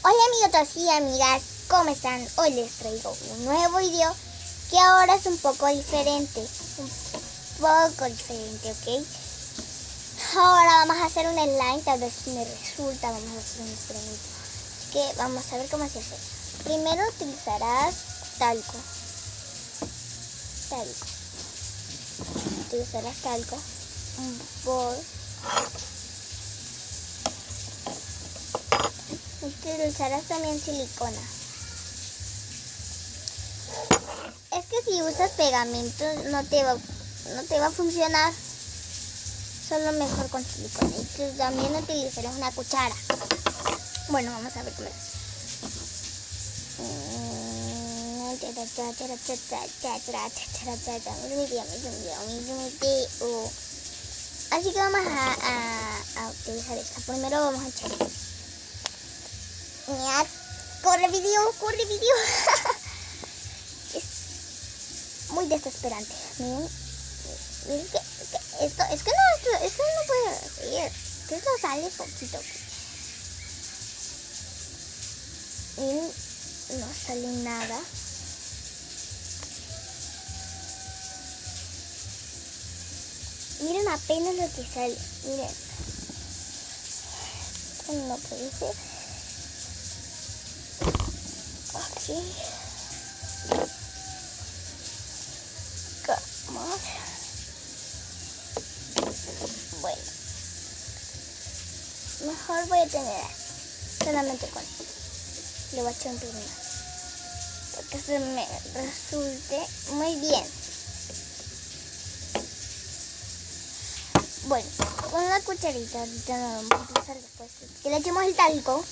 Hola amigos y amigas, ¿cómo están? Hoy les traigo un nuevo video que ahora es un poco diferente, ¿ok? Ahora vamos a hacer un slime, tal vez me resulta, vamos a hacer un experimento. Así que vamos a ver cómo se hace. Primero utilizarás talco. Utilizarás talco, un bol. Utilizarás también silicona. Es que si usas pegamento no te va a funcionar. Solo mejor con silicona. Y también utilizarás una cuchara. Bueno, vamos a ver cómo es. Así que vamos a utilizar esta. Primero vamos a echar esto. Corre video. Es muy desesperante. Miren que esto no puede seguir. Que esto sale poquito. Miren, no sale nada. Miren apenas lo que sale. Miren. Esto no puede ser. Aquí. Vamos. Bueno. Mejor voy a tener solamente con esto. Le voy a echar un poco más. Porque se me resulte muy bien. Bueno, con la cucharita, ahorita no vamos a utilizar después. Que le echemos el talco.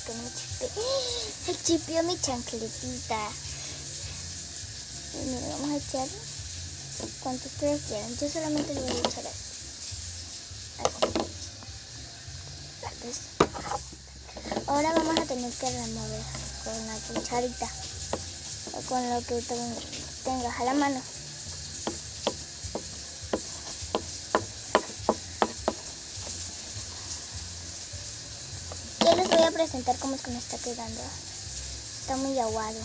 Que me chipió mi chancletita. Y mira, vamos a echar cuanto ustedes quieran. Yo solamente le voy a echar así. Ahora vamos a tener que remover con la cucharita o con lo que tengas a la mano. Yo les voy a presentar cómo es que me está quedando. Está muy aguado.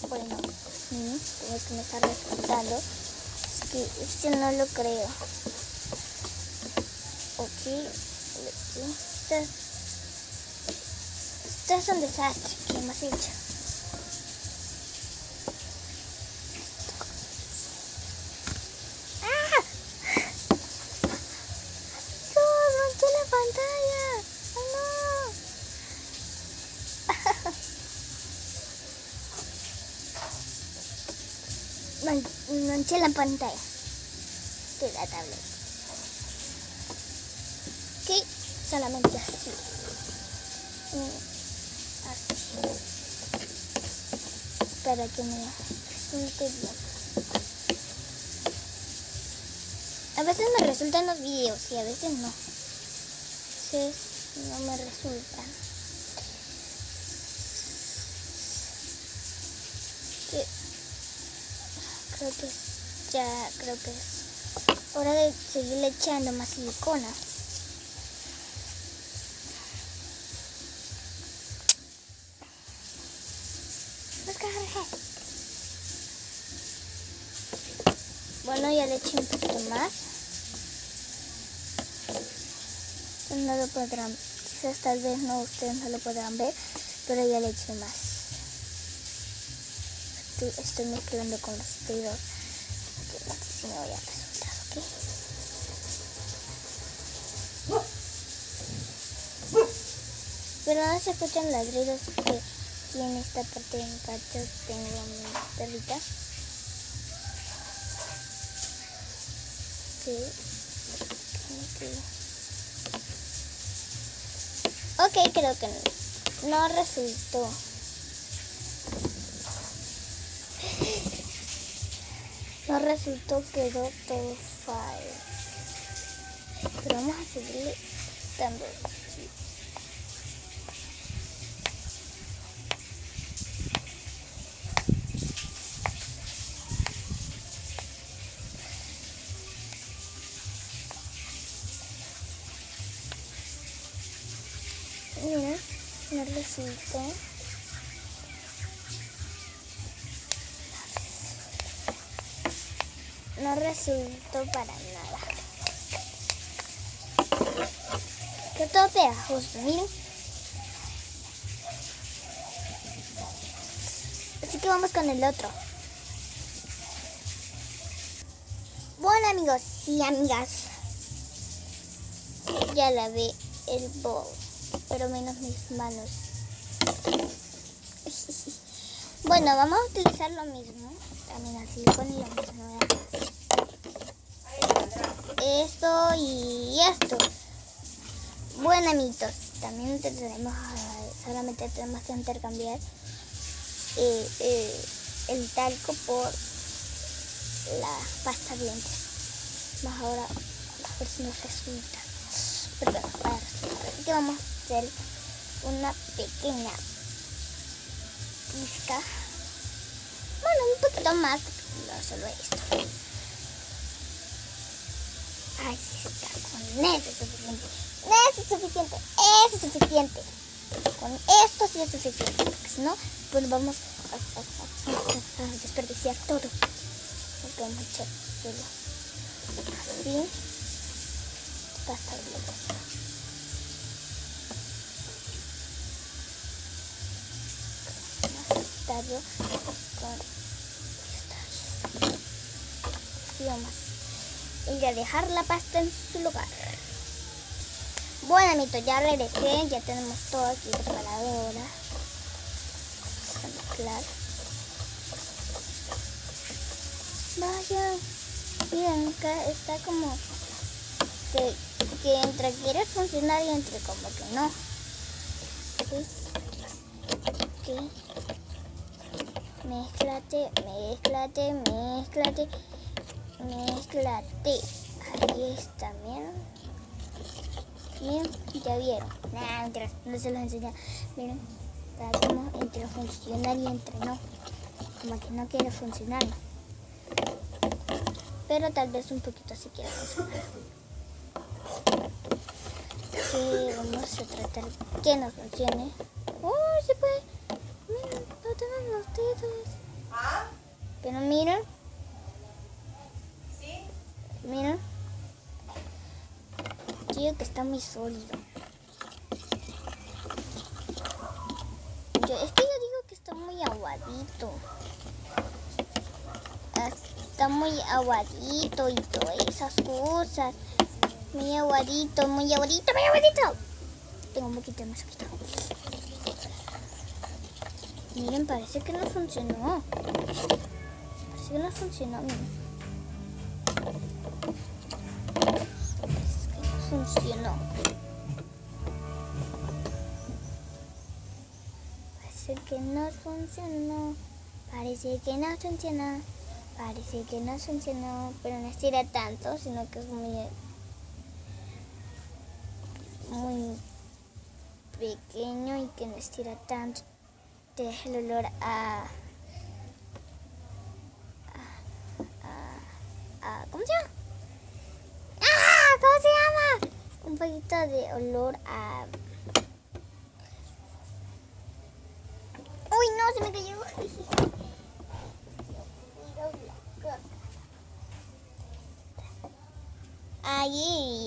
Bueno, como es que me está resultando. Es que este no lo creo. Ok. Esto es un desastre que hemos hecho. ¡Ah! ¡No! ¡Manché la pantalla! ¡Oh, no! Manché la pantalla de la tablet. Ok, solamente así. Para que me resulte bien. A veces me resultan los videos y a veces no. A veces no me resultan. Creo que es hora de seguirle echando más silicona. Bueno, ya le eché un poquito más. No lo podrán, quizás tal vez no, ustedes no lo podrán ver, pero ya le eché más. Estoy mezclando con los dedos. No sé si me voy a resultar, ¿ok? Pero no se escuchan ladridos que aquí en esta parte de mi patio tengo mi perrita. Ok, creo que no resultó. No resultó, quedó todo fire. Pero vamos a seguirle dando. Miren, no resulta. No resultó para nada. Que todo pegajoso, miren. Así que vamos con el otro. Bueno, amigos y amigas, ya lavé el bowl, pero menos mis manos. Bueno, vamos a utilizar lo mismo. También así con lo mismo. Esto y esto. Bueno, amiguitos, también solamente tenemos que intercambiar el talco por la pasta de dientes. Más ahora a ver si nos resulta. Perdón, así que vamos a hacer una pequeña pizca. Bueno, un poquito más, no solo esto. Ahí está, con eso es suficiente. Eso es suficiente, eso es suficiente. Con esto sí es suficiente, porque si no, pues vamos a desperdiciar todo. Porque vamos a echar solo así. Pasta de dientes. Más tallo con y vamos a ir a dejar la pasta en su lugar. Bueno, amiguitos, ya regresé, ya tenemos todo aquí preparado ahora. Vamos a mezclar. Vaya, miren, acá está como que entre quiere funcionar y entre como que no. Ok. Mézclate, mézclate, mézclate, mézclate. Ahí está, miren. Miren, ya vieron. Nah, mentira, no se los enseñé. Miren, está como entre funcionar y entre no. Como que no quiere funcionar. Pero tal vez un poquito así quiere funcionar. Que vamos a tratar que nos funcione. ¡Oh, se puede! Miren, no tenemos los dedos. Pero miren. ¿Sí? Miren. Digo que está muy sólido. Es que yo digo que está muy aguadito. Está muy aguadito y todas esas cosas. Muy aguadito, muy aguadito, muy aguadito. Tengo un poquito más aquí. Miren, parece que no funcionó. Parece que no funcionó, miren. Funcionó. Parece que no funcionó. Parece que no funcionó. Parece que no funcionó. Pero no estira tanto, sino que es muy pequeño y que no estira tanto. Te deja el olor a ¿cómo se llama? ¿Cómo se llama? Un poquito de olor a... Uy, no, se me cayó. Ahí.